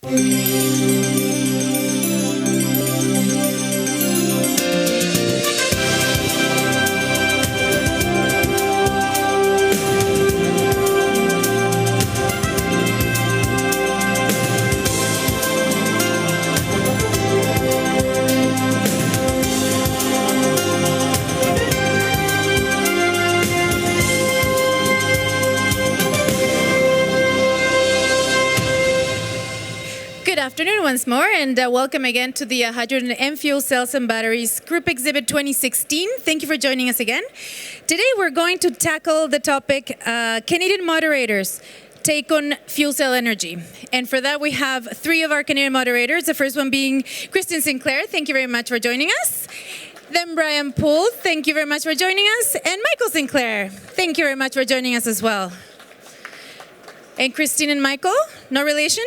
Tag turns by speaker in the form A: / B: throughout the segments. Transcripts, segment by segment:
A: Good afternoon once more, and welcome again to the Hydrogen and Fuel Cells and Batteries Group Exhibit 2016. Thank you for joining us again. Today we're going to tackle the topic, Canadian moderators take on fuel cell energy. And for that we have three of our Canadian moderators, the first one being Kristine Sinclair. Thank you very much for joining us. Then Brian Poole, thank you very much for joining us. And Michael Sinclair, thank you very much for joining us as well. And Kristine and Michael, no relation?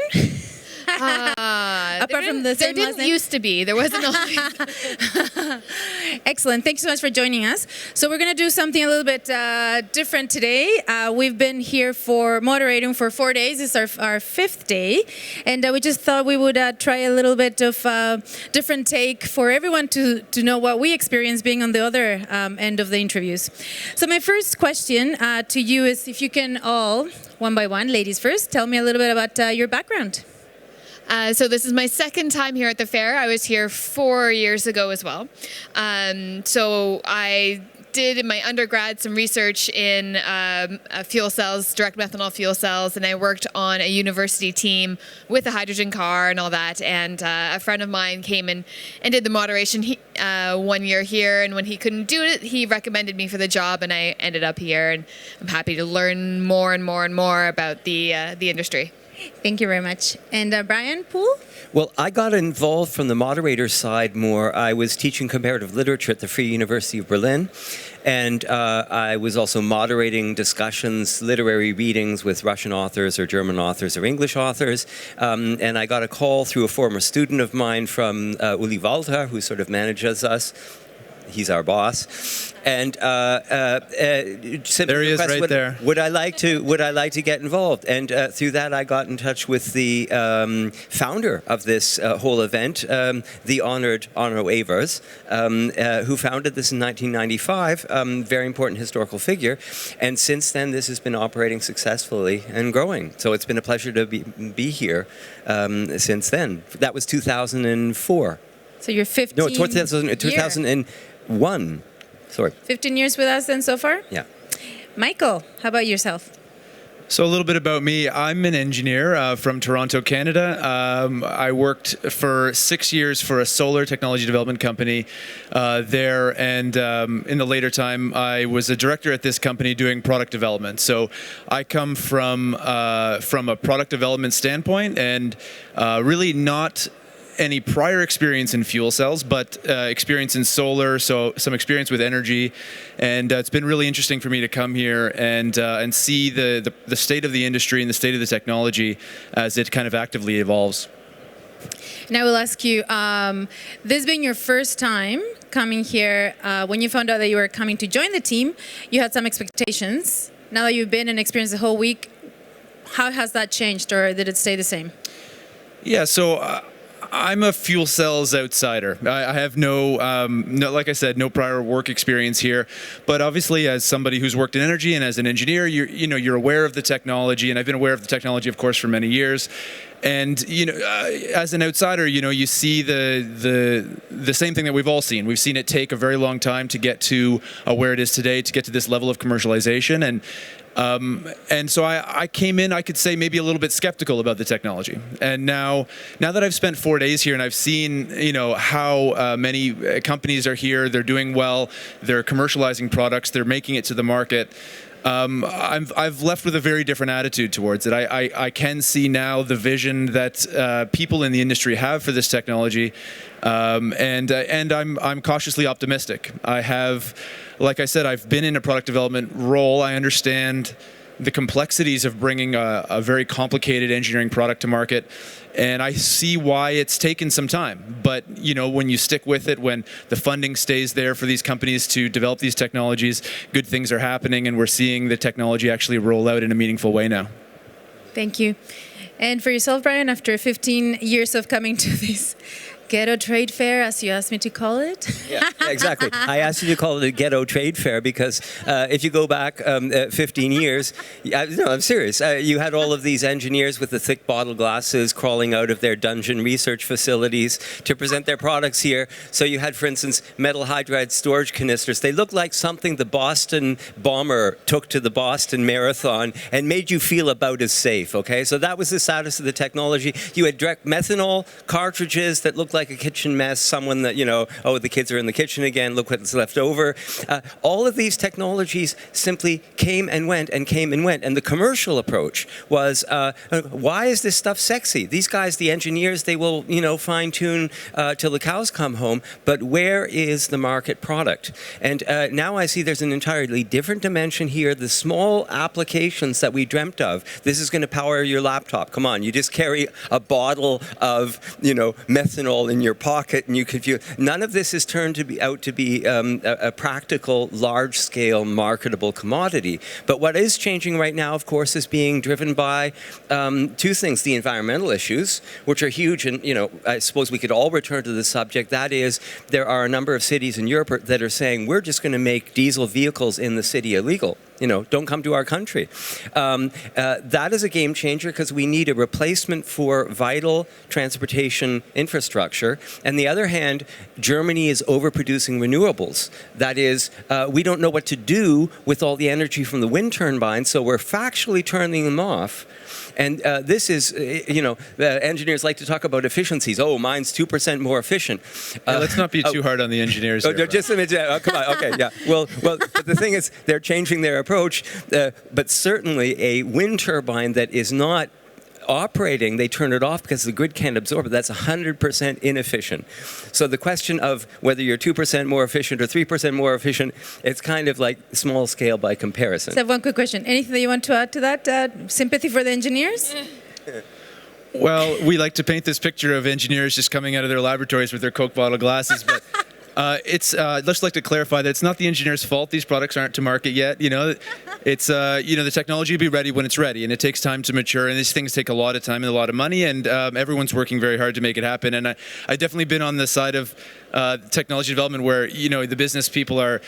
A: Apart from the same last name?
B: There didn't used to be. There wasn't always.
A: Excellent. Thank you so much for joining us. So we're going to do something a little bit different today. We've been here for moderating for 4 days. It's our fifth day. And we just thought we would try a little bit of different take for everyone to know what we experience being on the other end of the interviews. So my first question to you is if you can all, one by one, ladies first, tell me a little bit about your background.
B: So this is my second time here at the fair. I was here 4 years ago as well. So I did in my undergrad some research in fuel cells, direct methanol fuel cells, and I worked on a university team with a hydrogen car and all that. And a friend of mine came and did the moderation 1 year here, and when he couldn't do it, he recommended me for the job, and I ended up here. And I'm happy to learn more and more and more about the industry.
A: Thank you very much. And Brian Poole?
C: Well, I got involved from the moderator side more. I was teaching comparative literature at the Free University of Berlin, and I was also moderating discussions, literary readings with Russian authors or German authors or English authors. And I got a call through a former student of mine from Uli Walter, who sort of manages us. He's our boss, and simply
D: there he is, right there.
C: Would I like to get involved? And through that, I got in touch with the founder of this whole event, the honored Arno Evers, who founded this in 1995. Very important historical figure, and since then, this has been operating successfully and growing. So it's been a pleasure to be here since then. That was 2004.
A: So you're 15.
C: No, 2001. Sorry.
A: 15 years with us then so far?
C: Yeah.
A: Michael, how about yourself?
D: So a little bit about me. I'm an engineer from Toronto, Canada. I worked for 6 years for a solar technology development company there, and in the later time, I was a director at this company doing product development. So I come from a product development standpoint, and really not any prior experience in fuel cells, but experience in solar, so some experience with energy, and it's been really interesting for me to come here and see the state of the industry and the state of the technology as it kind of actively evolves.
A: And I will ask you, this being your first time coming here, when you found out that you were coming to join the team, you had some expectations. Now that you've been and experienced the whole week, how has that changed, or did it stay the same?
D: Yeah, so I'm a fuel cells outsider. I have no, like I said, no prior work experience here. But obviously, as somebody who's worked in energy and as an engineer, you're aware of the technology, and I've been aware of the technology, of course, for many years. And as an outsider, you see the same thing that we've all seen. We've seen it take a very long time to get to where it is today, to get to this level of commercialization. And so I came in, I could say, maybe a little bit skeptical about the technology. And now that I've spent 4 days here and I've seen, how many companies are here, they're doing well, they're commercializing products, they're making it to the market. I've left with a very different attitude towards it. I can see now the vision that people in the industry have for this technology, and I'm cautiously optimistic. Like I said, I've been in a product development role. I understand the complexities of bringing a very complicated engineering product to market, and I see why it's taken some time. But when you stick with it, when the funding stays there for these companies to develop these technologies, good things are happening, and we're seeing the technology actually roll out in a meaningful way now.
A: Thank you. And for yourself, Brian, after 15 years of coming to this ghetto trade fair, as you asked me to call it.
C: Yeah, exactly. I asked you to call it a ghetto trade fair because if you go back 15 years, no, I'm serious. You had all of these engineers with the thick bottle glasses crawling out of their dungeon research facilities to present their products here. So you had, for instance, metal hydride storage canisters. They looked like something the Boston bomber took to the Boston Marathon and made you feel about as safe, okay? So that was the status of the technology. You had direct methanol cartridges that looked like a kitchen mess, someone that, the kids are in the kitchen again, look what's left over. All of these technologies simply came and went and came and went. And the commercial approach was, why is this stuff sexy? These guys, the engineers, they will, fine tune till the cows come home. But where is the market product? And now I see there's an entirely different dimension here. The small applications that we dreamt of. This is going to power your laptop. Come on, you just carry a bottle of, methanol in your pocket, and you can view. None of this is turned out to be a practical, large-scale, marketable commodity. But what is changing right now, of course, is being driven by two things: the environmental issues, which are huge, and I suppose we could all return to the subject. That is, there are a number of cities in Europe that are saying we're just going to make diesel vehicles in the city illegal. Don't come to our country. That is a game changer because we need a replacement for vital transportation infrastructure. And the other hand, Germany is overproducing renewables. That is, we don't know what to do with all the energy from the wind turbines, so we're factually turning them off. And this is, engineers like to talk about efficiencies. Oh, mine's 2% more efficient.
D: Let's not be too hard on the engineers here.
C: Just a minute. Come on. Okay, yeah. Well, but the thing is, they're changing their approach. But certainly a wind turbine that is not operating, they turn it off because the grid can't absorb it. That's 100% inefficient. So the question of whether you're 2% more efficient or 3% more efficient, it's kind of like small scale by comparison.
A: So I have one quick question. Anything that you want to add to that? Sympathy for the engineers?
D: Well, we like to paint this picture of engineers just coming out of their laboratories with their Coke bottle glasses, but it's just like to clarify that it's not the engineer's fault. These products aren't to market yet. It's the technology will be ready when it's ready, and it takes time to mature. And these things take a lot of time and a lot of money, and everyone's working very hard to make it happen. And I definitely been on the side of technology development where the business people are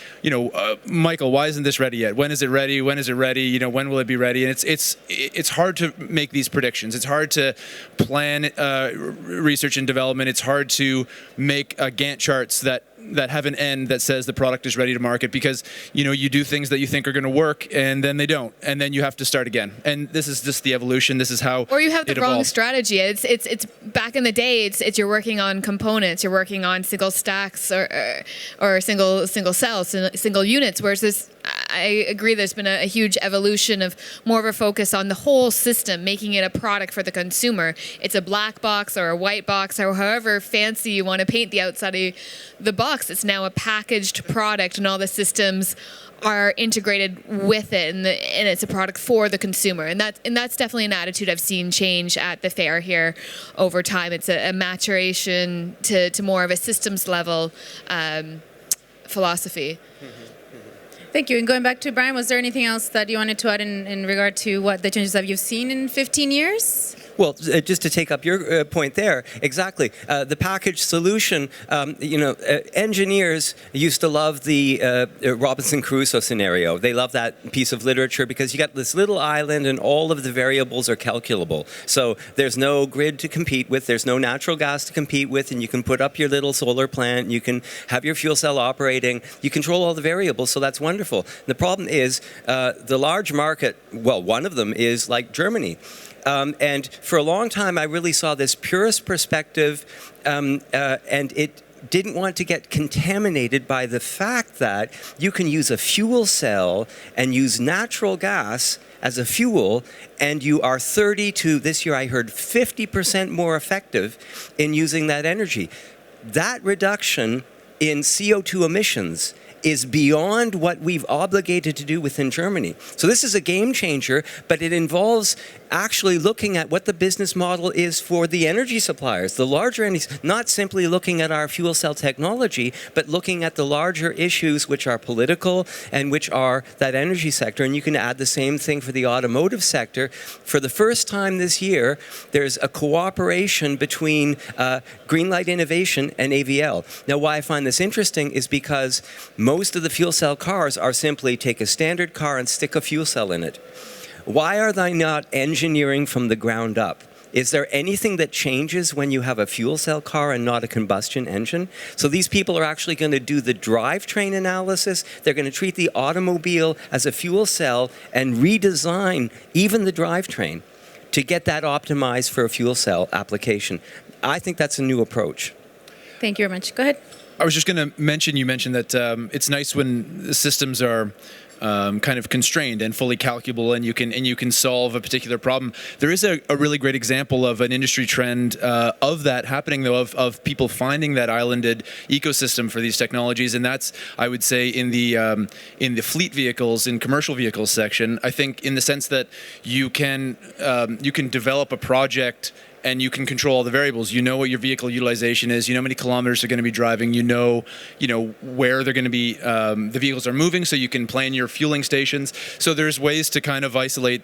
D: Michael, why isn't this ready yet? When is it ready? When is it ready? When will it be ready? And it's hard to make these predictions. It's hard to plan research and development. It's hard to make Gantt charts that have an end that says the product is ready to market, because you do things that you think are going to work and then they don't, and then you have to start again. And this is just the evolution. This is how.
B: Or you have the wrong
D: evolved.
B: strategy. It's back in the day. It's you're working on components. You're working on single stacks or single cells, single units. Whereas this, I agree, there's been a huge evolution of more of a focus on the whole system, making it a product for the consumer. It's a black box or a white box or however fancy you want to paint the outside of the box. It's now a packaged product, and all the systems are integrated with it, and it's a product for the consumer. And that's definitely an attitude I've seen change at the fair here over time. It's a maturation to more of a systems level philosophy.
A: Thank you. And going back to Brian, was there anything else that you wanted to add in regard to what the changes that you've seen in 15 years?
C: Well, just to take up your point there, exactly. The package solution, engineers used to love the Robinson Crusoe scenario. They love that piece of literature because you got this little island and all of the variables are calculable. So there's no grid to compete with, there's no natural gas to compete with, and you can put up your little solar plant, you can have your fuel cell operating, you control all the variables, so that's wonderful. The problem is the large market, well, one of them is like Germany. And for a long time, I really saw this purist perspective, and it didn't want to get contaminated by the fact that you can use a fuel cell and use natural gas as a fuel, and you are 30 to, this year I heard, 50% more effective in using that energy. That reduction in CO2 emissions is beyond what we've obligated to do within Germany. So this is a game changer, but it involves actually looking at what the business model is for the energy suppliers, the larger entities, not simply looking at our fuel cell technology, but looking at the larger issues which are political and which are that energy sector. And you can add the same thing for the automotive sector. For the first time this year, there's a cooperation between Greenlight Innovation and AVL. Now, why I find this interesting is because most of the fuel cell cars are simply take a standard car and stick a fuel cell in it. Why are they not engineering from the ground up? Is there anything that changes when you have a fuel cell car and not a combustion engine? So these people are actually going to do the drivetrain analysis. They're going to treat the automobile as a fuel cell and redesign even the drivetrain to get that optimized for a fuel cell application. I think that's a new approach.
A: Thank you very much. Go ahead.
D: I was just going to mention, you mentioned that it's nice when the systems are kind of constrained and fully calculable, and you can solve a particular problem. There is a really great example of an industry trend of that happening, though, of people finding that islanded ecosystem for these technologies, and that's, I would say, in the fleet vehicles, in commercial vehicles section. I think in the sense that you can develop a project and you can control all the variables. You know what your vehicle utilization is. You know how many kilometers they're going to be driving. You know where they're going to be. The vehicles are moving, so you can plan your fueling stations. So there's ways to kind of isolate,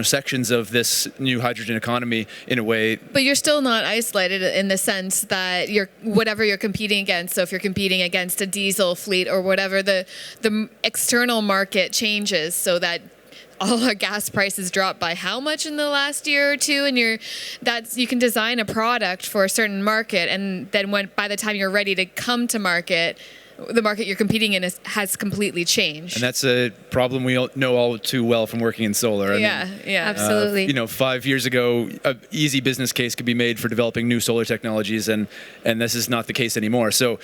D: sections of this new hydrogen economy in a way.
B: But you're still not isolated in the sense that whatever you're competing against. So if you're competing against a diesel fleet or whatever, the external market changes so that all our gas prices dropped by how much in the last year or two, and you can design a product for a certain market, and then by the time you're ready to come to market, the market you're competing in has completely changed.
D: And that's a problem we all know all too well from working in solar.
B: Yeah,
A: absolutely.
D: 5 years ago, an easy business case could be made for developing new solar technologies, and this is not the case anymore. So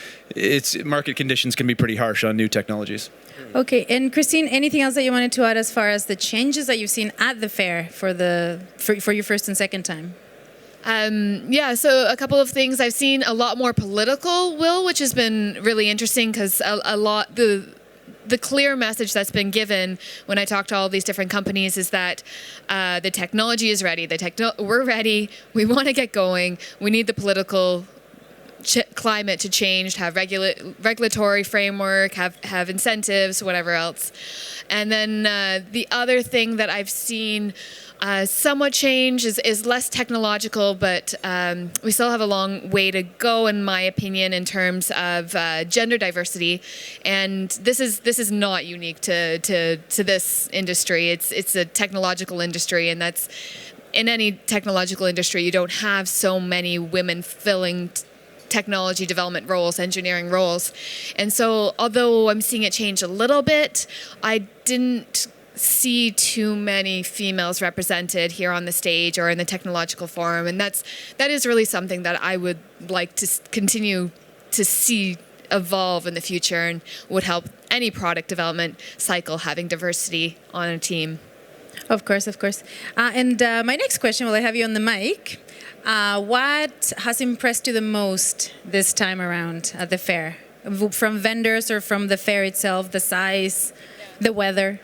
D: market conditions can be pretty harsh on new technologies.
A: Okay, and Kristine, anything else that you wanted to add as far as the changes that you've seen at the fair for your first and second time?
B: So a couple of things. I've seen a lot more political will, which has been really interesting because the clear message that's been given when I talk to all these different companies is that the technology is ready. We're ready. We want to get going. We need the political climate to change, have regulatory framework, have incentives, whatever else. And then the other thing that I've seen somewhat change is less technological, but we still have a long way to go, in my opinion, in terms of gender diversity. And this is not unique to this industry. It's a technological industry, and that's in any technological industry. You don't have so many women filling technology development roles, engineering roles. And so although I'm seeing it change a little bit, I didn't see too many females represented here on the stage or in the technological forum. And that is really something that I would like to continue to see evolve in the future, and would help any product development cycle having diversity on a team.
A: Of course. And my next question, while I have you on the mic, what has impressed you the most this time around at the fair? From vendors or from the fair itself, the size, the weather?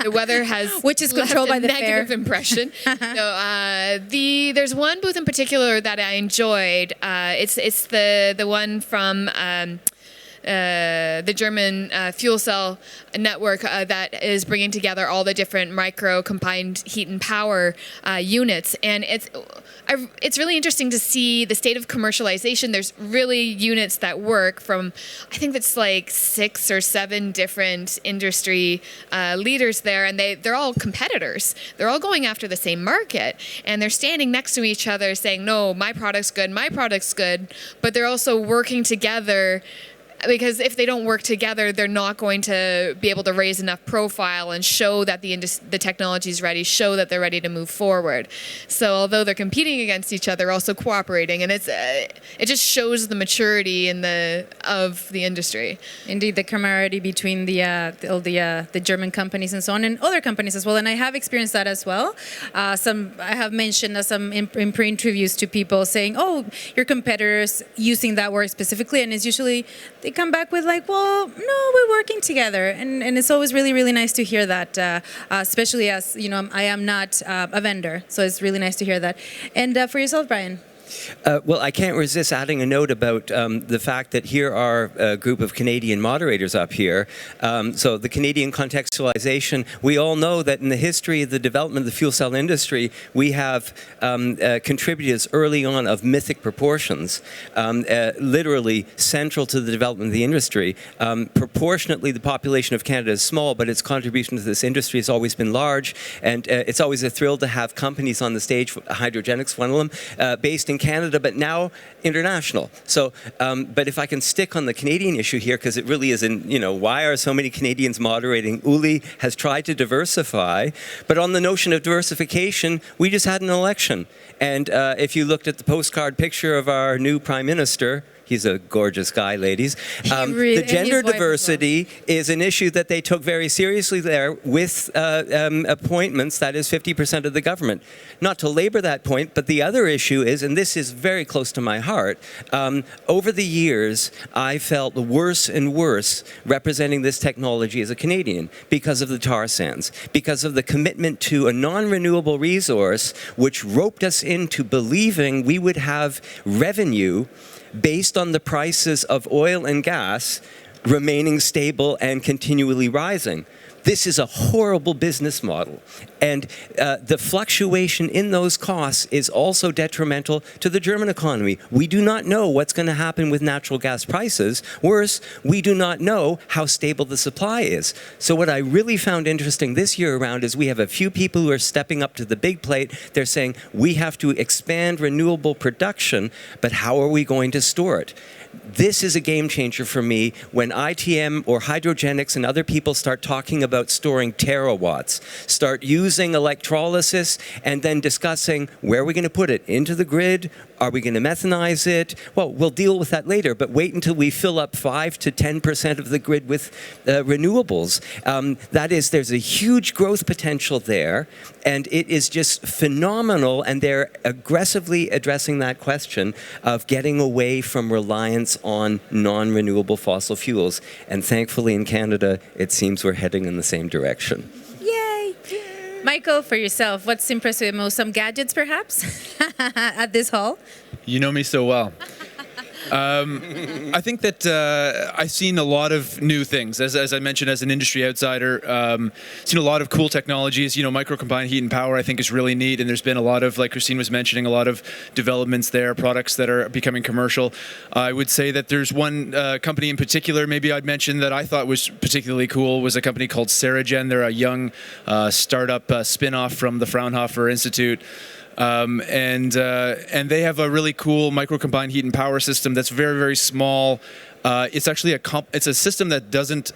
B: The weather has
A: which is controlled by the
B: negative
A: fair
B: impression. There's one booth in particular that I enjoyed. It's the one from the German fuel cell network that is bringing together all the different micro combined heat and power units, and it's really interesting to see the state of commercialization. There's really units that work from, I think that's like 6 or 7 different industry leaders there, and they're all competitors. They're all going after the same market, and they're standing next to each other saying, no, my product's good, but they're also working together, because if they don't work together, they're not going to be able to raise enough profile and show that the technology is ready, show that they're ready to move forward. So although they're competing against each other, they're also cooperating, and it just shows the maturity of the industry.
A: Indeed, the camaraderie between the German companies and so on, and other companies as well. And I have experienced that as well. I have mentioned some in pre-interviews to people saying, "Oh, your competitors," using that word specifically, and it's usually they come back with like, well, no, we're working together. And it's always really, really nice to hear that, especially as, I am not a vendor. So it's really nice to hear that. And for yourself, Brian?
C: Well, I can't resist adding a note about the fact that here are a group of Canadian moderators up here. So the Canadian contextualization, we all know that in the history of the development of the fuel cell industry, we have contributors early on of mythic proportions, literally central to the development of the industry. Proportionately, the population of Canada is small, but its contribution to this industry has always been large. And it's always a thrill to have companies on the stage, Hydrogenics, one of them, based in Canada, but now international. So, but if I can stick on the Canadian issue here, because it really is why are so many Canadians moderating? Uli has tried to diversify, but on the notion of diversification, we just had an election. And if you looked at the postcard picture of our new Prime Minister, he's a gorgeous guy, ladies. The gender diversity is an issue that they took very seriously there with appointments, that is 50% of the government. Not to labor that point, but the other issue is, and this is very close to my heart, over the years, I felt worse and worse representing this technology as a Canadian because of the tar sands, because of the commitment to a non-renewable resource, which roped us into believing we would have revenue based on the prices of oil and gas remaining stable and continually rising. This is a horrible business model. And the fluctuation in those costs is also detrimental to the German economy. We do not know what's going to happen with natural gas prices. Worse, we do not know how stable the supply is. So what I really found interesting this year around is we have a few people who are stepping up to the big plate. They're saying, we have to expand renewable production, but how are we going to store it? This is a game changer for me when ITM or Hydrogenics and other people start talking about storing terawatts, start using electrolysis and then discussing where are we going to put it, into the grid? Are we going to methanize it? Well, we'll deal with that later, but wait until we fill up 5 to 10% of the grid with renewables. That is, there's a huge growth potential there, and it is just phenomenal, and they're aggressively addressing that question of getting away from reliance on non-renewable fossil fuels. And thankfully in Canada, it seems we're heading in the same direction.
A: Yay! Michael, for yourself, what's impressed you most? Some gadgets, perhaps, at this hall?
D: You know me so well. I think that I've seen a lot of new things. As I mentioned, as an industry outsider, seen a lot of cool technologies. Micro-combined heat and power I think is really neat, and there's been a lot of, like Kristine was mentioning, a lot of developments there, products that are becoming commercial. I would say that there's one company in particular maybe I'd mention that I thought was particularly cool was a company called Serna. They're a young startup spin-off from the Fraunhofer Institute. And they have a really cool micro-combined heat and power system that's very, very small. It's actually it's a system that doesn't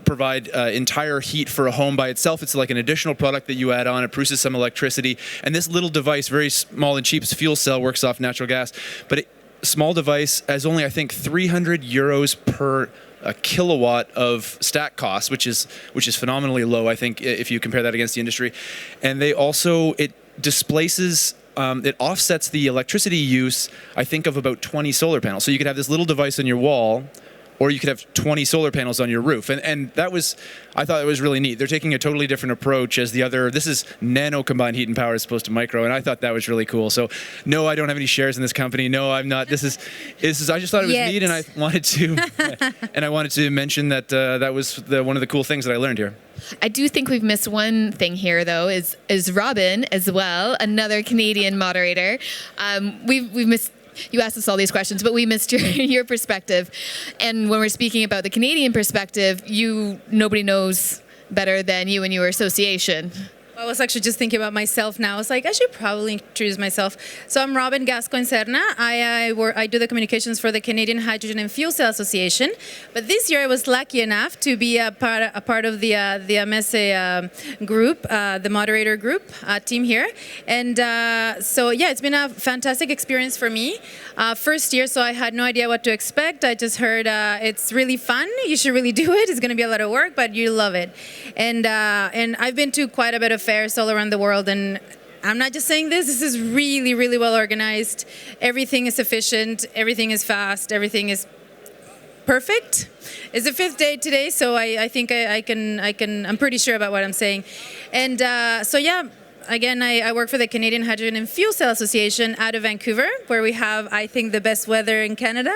D: provide entire heat for a home by itself. It's like an additional product that you add on. It produces some electricity. And this little device, very small and cheap, fuel cell, works off natural gas. But small device has only, I think, 300 euros per a kilowatt of stack cost, which is phenomenally low, I think, if you compare that against the industry. And they also, it displaces, it offsets the electricity use, I think, of about 20 solar panels. So you could have this little device on your wall, or you could have 20 solar panels on your roof. And that was, I thought it was really neat. They're taking a totally different approach as the other, this is nano combined heat and power as opposed to micro, and I thought that was really cool. So no, I don't have any shares in this company. No, I'm not. This is I just thought it was neat, and I wanted to mention that that was one of the cool things that I learned here.
B: I do think we've missed one thing here, though, is Robynn as well, another Canadian moderator. We've missed. You asked us all these questions, but we missed your perspective. And when we're speaking about the Canadian perspective, nobody knows better than you and your association.
A: I was actually just thinking about myself now. I was like, I should probably introduce myself. So I'm Robynn Gascoigne Serna. I do the communications for the Canadian Hydrogen and Fuel Cell Association. But this year I was lucky enough to be a part of the MSA group, the moderator group team here. And so yeah, it's been a fantastic experience for me. First year, so I had no idea what to expect. I just heard it's really fun. You should really do it. It's going to be a lot of work, but you love it. And I've been to quite a bit of fairs all around the world, and I'm not just saying this. This is really, really well organized. Everything is efficient. Everything is fast. Everything is perfect. It's the 5th day today, so I think I can. I'm pretty sure about what I'm saying, and so yeah. Again, I work for the Canadian Hydrogen and Fuel Cell Association out of Vancouver, where we have, I think, the best weather in Canada.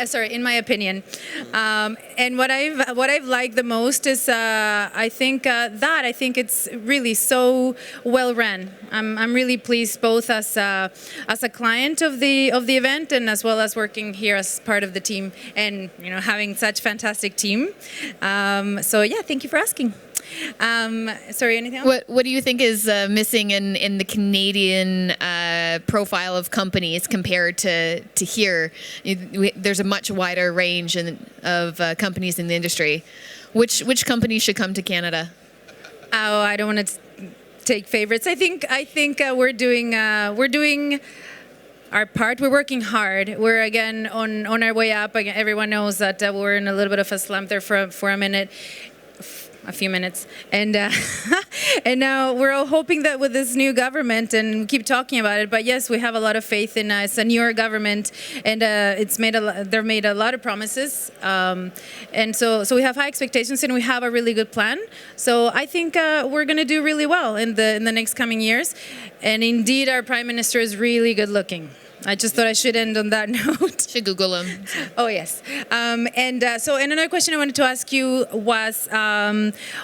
A: Sorry, in my opinion. And what I've liked the most is I think it's really so well run. I'm really pleased both as a client of the event and as well as working here as part of the team and having such fantastic team. So yeah, thank you for asking. Sorry, anything else?
B: What do you think is missing in the Canadian profile of companies compared to here? There's a much wider range of companies in the industry. Which companies should come to Canada?
A: Oh, I don't want to take favorites. I think we're doing our part. We're working hard. We're again on our way up. Again, everyone knows that we're in a little bit of a slump there for a few minutes, and and now we're all hoping that with this new government, and keep talking about it. But yes, we have a lot of faith in it's a newer government, and they've made a lot of promises, and so we have high expectations, and we have a really good plan. So I think we're going to do really well in the next coming years, and indeed, our Prime Minister is really good looking. I just thought I should end on that note.
B: Should Google him.
A: Oh, yes. And another question I wanted to ask you was,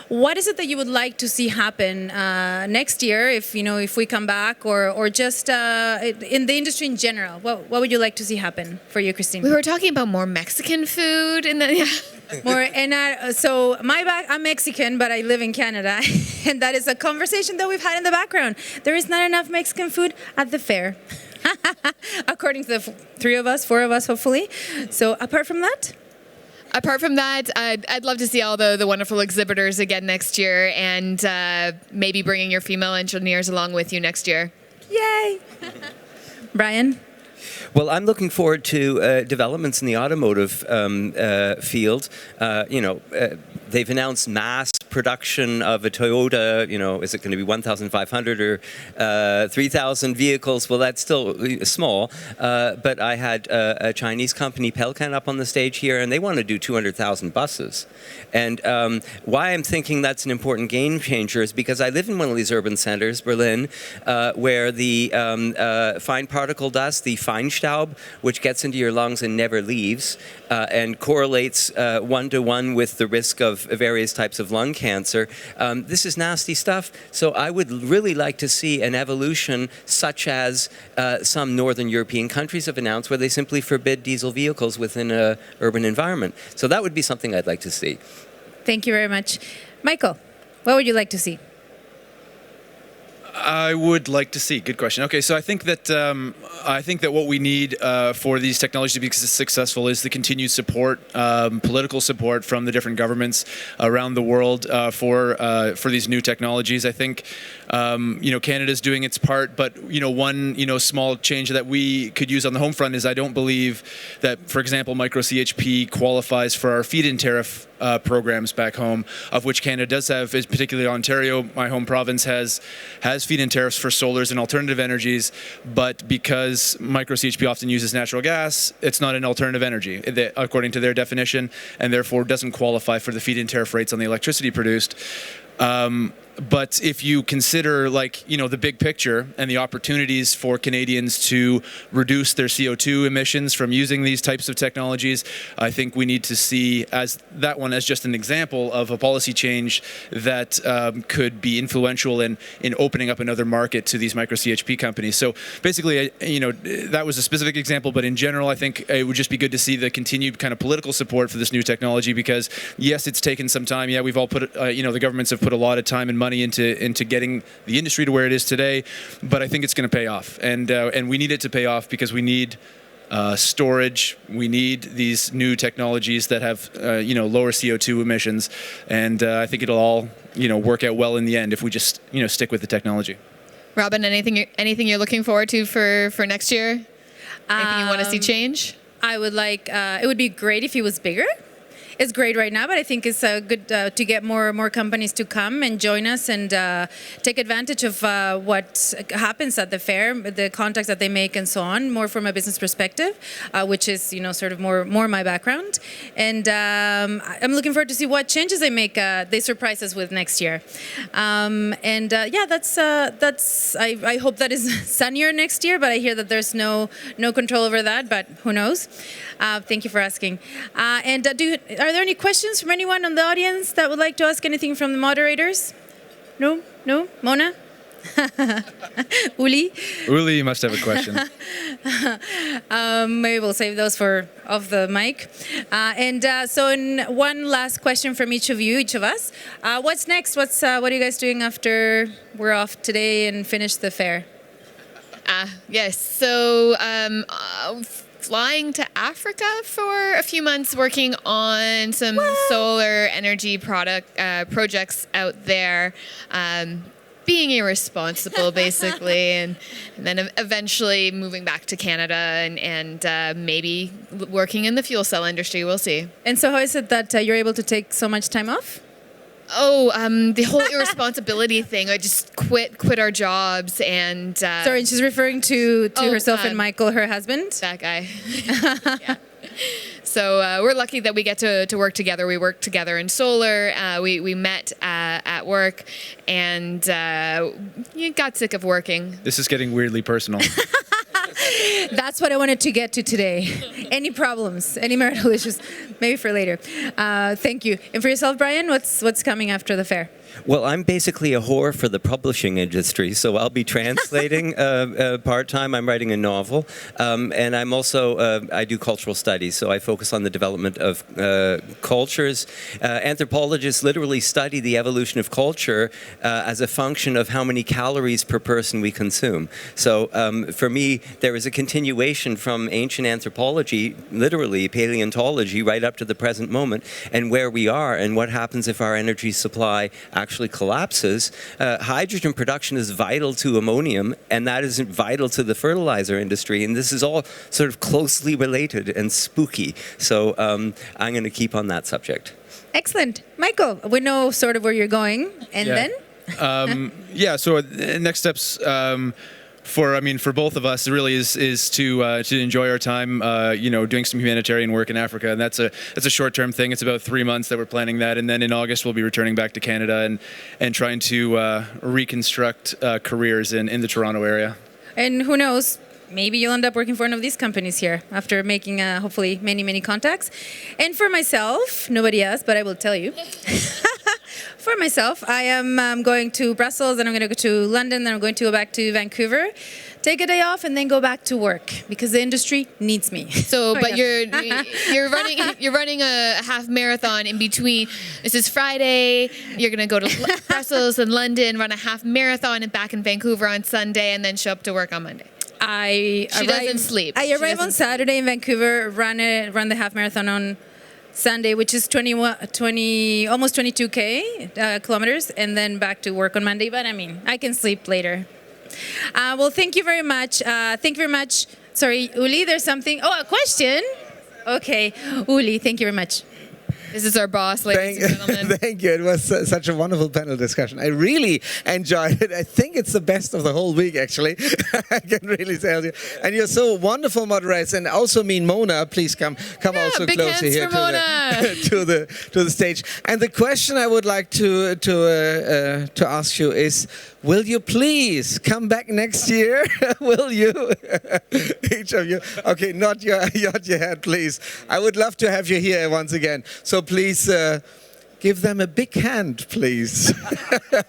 A: what is it that you would like to see happen next year if we come back or just in the industry in general? What would you like to see happen for you, Kristine?
B: We were talking about more Mexican food and then, yeah.
A: More, and so I'm Mexican, but I live in Canada, and that is a conversation that we've had in the background. There is not enough Mexican food at the fair. According to the four of us, hopefully. So apart from that,
B: I'd love to see all the wonderful exhibitors again next year, and maybe bringing your female engineers along with you next year.
A: Yay! Brian?
C: Well, I'm looking forward to developments in the automotive field. They've announced mass production of a Toyota. Is it going to be 1,500 or 3,000 vehicles? Well, that's still small. But I had a Chinese company, Pelcan, up on the stage here, and they want to do 200,000 buses. And why I'm thinking that's an important game changer is because I live in one of these urban centers, Berlin, where the fine particle dust, the Feinstaub, which gets into your lungs and never leaves, and correlates 1-to-1 with the risk of various types of lung cancer. This is nasty stuff. So I would really like to see an evolution such as some northern European countries have announced, where they simply forbid diesel vehicles within an urban environment. So that would be something I'd like to see.
A: Thank you very much. Michael, what would you like to see?
D: I would like to see. Good question. Okay, so I think that what we need for these technologies to be successful is the continued support, political support from the different governments around the world for these new technologies. I think Canada's doing its part, but one small change that we could use on the home front is I don't believe that, for example, micro CHP qualifies for our feed-in tariff programs back home, of which Canada does have, is particularly Ontario, my home province, has feed-in tariffs for solars and alternative energies, but because micro CHP often uses natural gas, it's not an alternative energy, according to their definition, and therefore doesn't qualify for the feed-in tariff rates on the electricity produced. But if you consider the big picture and the opportunities for Canadians to reduce their CO2 emissions from using these types of technologies, I think we need to see that one as just an example of a policy change that could be influential in opening up another market to these micro CHP companies. So basically, that was a specific example, but in general, I think it would just be good to see the continued kind of political support for this new technology, because yes, it's taken some time. Yeah, we've all put, the governments have put a lot of time and money into getting the industry to where it is today, but I think it's going to pay off, and we need it to pay off because we need storage. We need these new technologies that have lower CO2 emissions, and I think it'll all work out well in the end if we just stick with the technology.
B: Robynn, anything you're looking forward to for next year? Anything you want to see change?
A: I would like. It would be great if it was bigger. is great right now, but I think it's good to get more companies to come and join us and take advantage of what happens at the fair, the contacts that they make and so on, more from a business perspective, which is, sort of more my background. And I'm looking forward to see what changes they make, they surprise us with next year. That's I hope that is sunnier next year, but I hear that there's no control over that, but who knows? Thank you for asking. Are there any questions from anyone on the audience that would like to ask anything from the moderators? No? Mona? Uli?
D: Uli, you must have a question.
A: Maybe we'll save those for off the mic. One last question from each of us. What's next? What are you guys doing after we're off today and finish the fair?
B: Yes. So flying to Africa for a few months, working on some solar energy projects out there. Being irresponsible, basically, and then eventually moving back to Canada and maybe working in the fuel cell industry. We'll see.
A: And so how is it that you're able to take so much time off?
B: The whole irresponsibility thing. I just quit our jobs and...
A: Sorry, she's referring to herself and Michael, her husband?
B: That guy. Yeah. So we're lucky that we get to work together. We work together in solar. We met at work and got sick of working.
D: This is getting weirdly personal.
A: That's what I wanted to get to today. Any problems, any marital issues, maybe for later. Thank you. And for yourself, Brian, what's coming after the fair?
C: Well, I'm basically a whore for the publishing industry, so I'll be translating part-time. I'm writing a novel, and I'm also, I do cultural studies, so I focus on the development of cultures. Anthropologists literally study the evolution of culture as a function of how many calories per person we consume. So for me, there is a continuation from ancient anthropology, literally paleontology, right up to the present moment, and where we are and what happens if our energy supply actually collapses. Hydrogen production is vital to ammonium, and that is vital to the fertilizer industry, and this is all sort of closely related and spooky. So I'm going to keep on that subject.
A: Excellent. Michael, we know sort of where you're going, and then?
D: So next steps for both of us really is to enjoy our time doing some humanitarian work in Africa, and that's a short-term thing. It's about 3 months that we're planning that, and then in August we'll be returning back to Canada and trying to reconstruct careers in the Toronto area.
A: And who knows, maybe you'll end up working for one of these companies here after making hopefully many contacts. And for myself, nobody else, but I will tell you. For myself, I am going to Brussels, then I'm going to go to London, then I'm going to go back to Vancouver, take a day off, and then go back to work because the industry needs me.
B: So, but you're running a half marathon in between. This is Friday. You're going to go to Brussels and London, run a half marathon, and back in Vancouver on Sunday, and then show up to work on Monday. She doesn't sleep.
A: I arrive on Saturday in Vancouver, run the half marathon on Sunday, which is almost 22K kilometers, and then back to work on Monday. But I mean, I can sleep later. Well, thank you very much. Sorry, Uli, there's something. Oh, a question? Okay, Uli, thank you very much.
B: This is our boss, ladies and gentlemen.
E: Thank you. It was such a wonderful panel discussion. I really enjoyed it. I think it's the best of the whole week, actually. I can really tell you. And you're so wonderful moderators. And also Mona, please come also closer here to the stage. And the question I would like to ask you is, will you please come back next year? Will you? Each of you. Okay, not your head, please. I would love to have you here once again. So please give them a big hand, please.
C: Big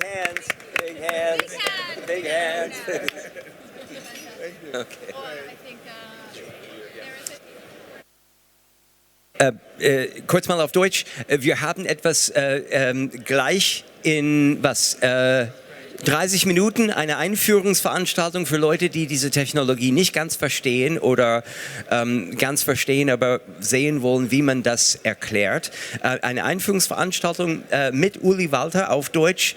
C: hands. Big hands. Big hands. Okay. Kurz mal auf Deutsch. Wir haben etwas gleich in was? 30 Minuten, eine Einführungsveranstaltung für Leute, die diese Technologie nicht ganz verstehen oder ganz verstehen, aber sehen wollen, wie man das erklärt. Eine Einführungsveranstaltung mit Uli Walter auf Deutsch,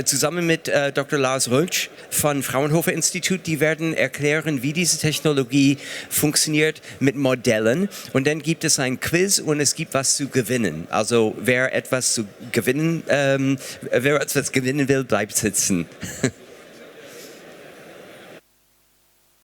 C: zusammen mit Dr. Lars Röltsch von Fraunhofer Institut. Die werden erklären, wie diese Technologie funktioniert mit Modellen. Und dann gibt es ein Quiz und es gibt was zu gewinnen. Also wer etwas gewinnen will, bleibt sitzen.